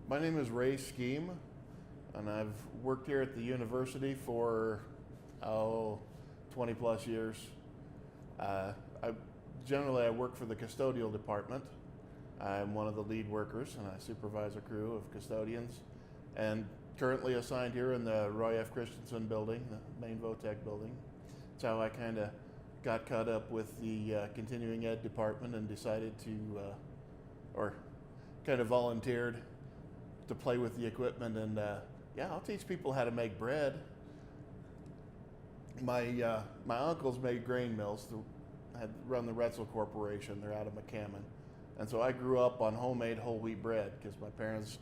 My name is Ray Skeem, and I've worked here at the university for 20 plus years. I generally work for the custodial department. I'm one of the lead workers, and I supervise a crew of custodians, and currently assigned here in the Roy F. Christensen building, the main VOTEC building. That's how I kind of got caught up with the continuing ed department and decided to, or kind of volunteered to play with the equipment. And yeah, I'll teach people how to make bread. My uncles made grain mills, had run the Retzel Corporation. They're out of McCammon. And so I grew up on homemade whole wheat bread because my parents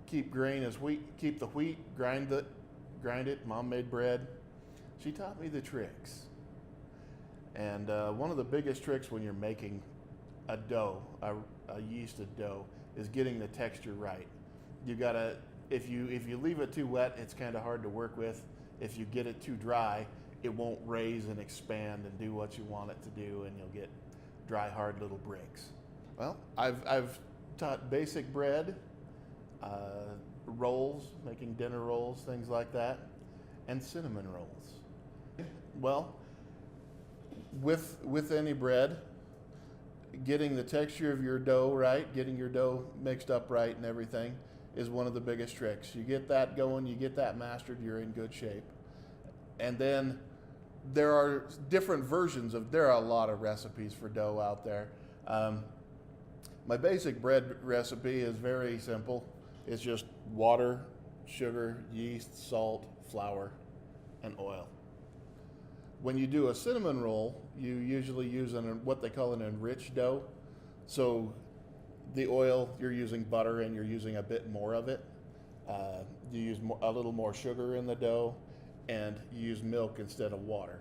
keep grain as wheat, keep the wheat, grind it. Mom made bread. She taught me the tricks. And one of the biggest tricks when you're making a dough, a yeasted dough, is getting the texture right. You gotta, if you leave it too wet, it's kind of hard to work with. If you get it too dry, it won't raise and expand and do what you want it to do, and you'll get dry, hard little bricks. Well, I've taught basic bread, rolls, making dinner rolls, things like that, and cinnamon rolls. Well, with any bread, getting the texture of your dough right, getting your dough mixed up right and everything is one of the biggest tricks. You get that going, you get that mastered, you're in good shape. And then there are different versions there are a lot of recipes for dough out there. My basic bread recipe is very simple. It's just water, sugar, yeast, salt, flour, and oil. When you do a cinnamon roll, you usually use what they call an enriched dough. So the oil, you're using butter and you're using a bit more of it. You use a little more sugar in the dough, and you use milk instead of water.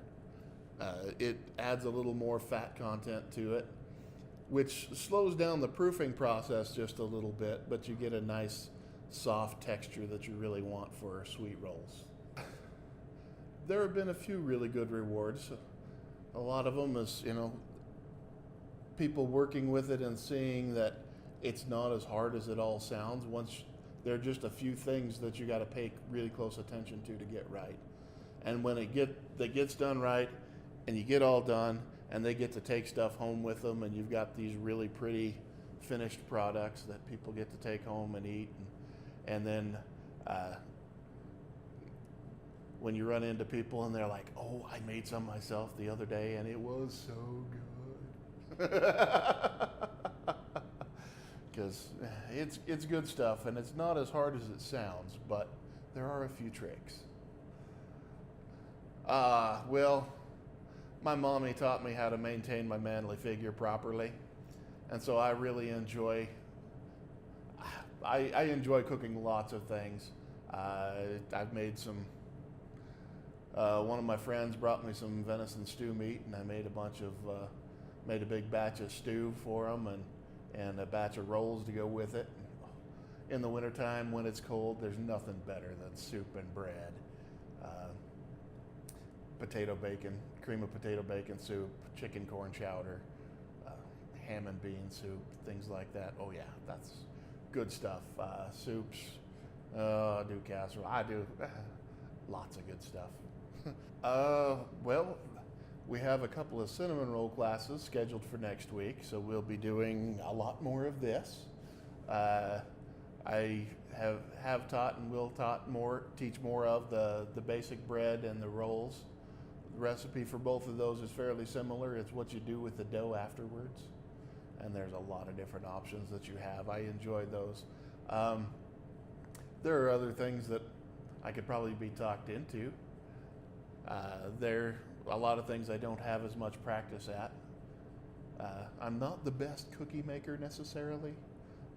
It adds a little more fat content to it, which slows down the proofing process just a little bit, but you get a nice soft texture that you really want for sweet rolls. There have been a few really good rewards. A lot of them is, people working with it and seeing that it's not as hard as it all sounds. Once there are just a few things that you got to pay really close attention to get right. And when it gets done right, and you get all done, and they get to take stuff home with them, and you've got these really pretty finished products that people get to take home and eat, and then when you run into people and they're like, "Oh, I made some myself the other day and it was so good," because it's good stuff and it's not as hard as it sounds, but there are a few tricks. Well, my mommy taught me how to maintain my manly figure properly, and so I really enjoy cooking lots of things. I've made some. One of my friends brought me some venison stew meat, and I made a big batch of stew for them, and a batch of rolls to go with it. In the wintertime, when it's cold, there's nothing better than soup and bread. Potato bacon, cream of potato bacon soup, chicken corn chowder, ham and bean soup, things like that. Oh yeah, that's good stuff. Soups, I do casserole, I do lots of good stuff. Well, we have a couple of cinnamon roll classes scheduled for next week, so we'll be doing a lot more of this. I have taught and will teach more of the basic bread and the rolls. The recipe for both of those is fairly similar. It's what you do with the dough afterwards, and there's a lot of different options that you have. I enjoy those. There are other things that I could probably be talked into. There are a lot of things I don't have as much practice at. I'm not the best cookie maker necessarily,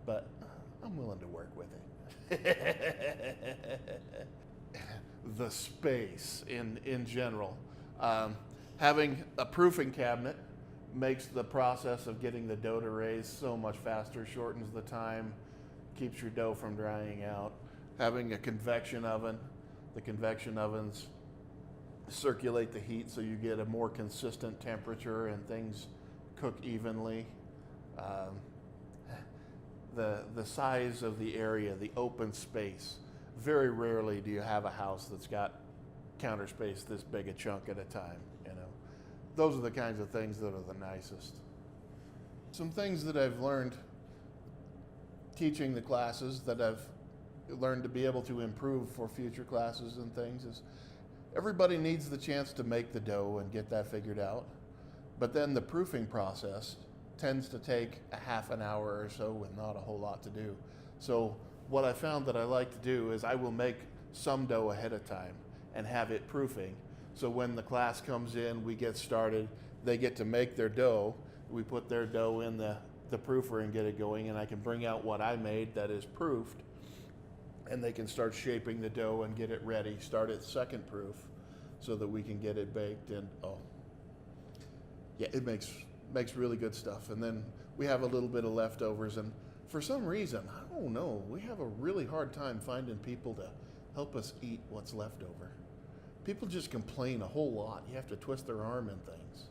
but I'm willing to work with it. The space in general. Having a proofing cabinet makes the process of getting the dough to raise so much faster, shortens the time, keeps your dough from drying out. Having a convection oven, the convection ovens circulate the heat so you get a more consistent temperature and things cook evenly. the size of the area, the open space. Very rarely do you have a house that's got counter space this big a chunk at a time, you know. Those are the kinds of things that are the nicest. Some things that I've learned teaching the classes that I've learned to be able to improve for future classes and things is everybody needs the chance to make the dough and get that figured out. But then the proofing process tends to take a half an hour or so with not a whole lot to do. So what I found that I like to do is I will make some dough ahead of time and have it proofing. So when the class comes in, we get started, they get to make their dough, we put their dough in the proofer and get it going, and I can bring out what I made that is proofed, and they can start shaping the dough and get it ready, start its second proof so that we can get it baked. And yeah, it makes really good stuff. And then we have a little bit of leftovers, and for some reason, I don't know, we have a really hard time finding people to help us eat what's left over. People just complain a whole lot. You have to twist their arm in things.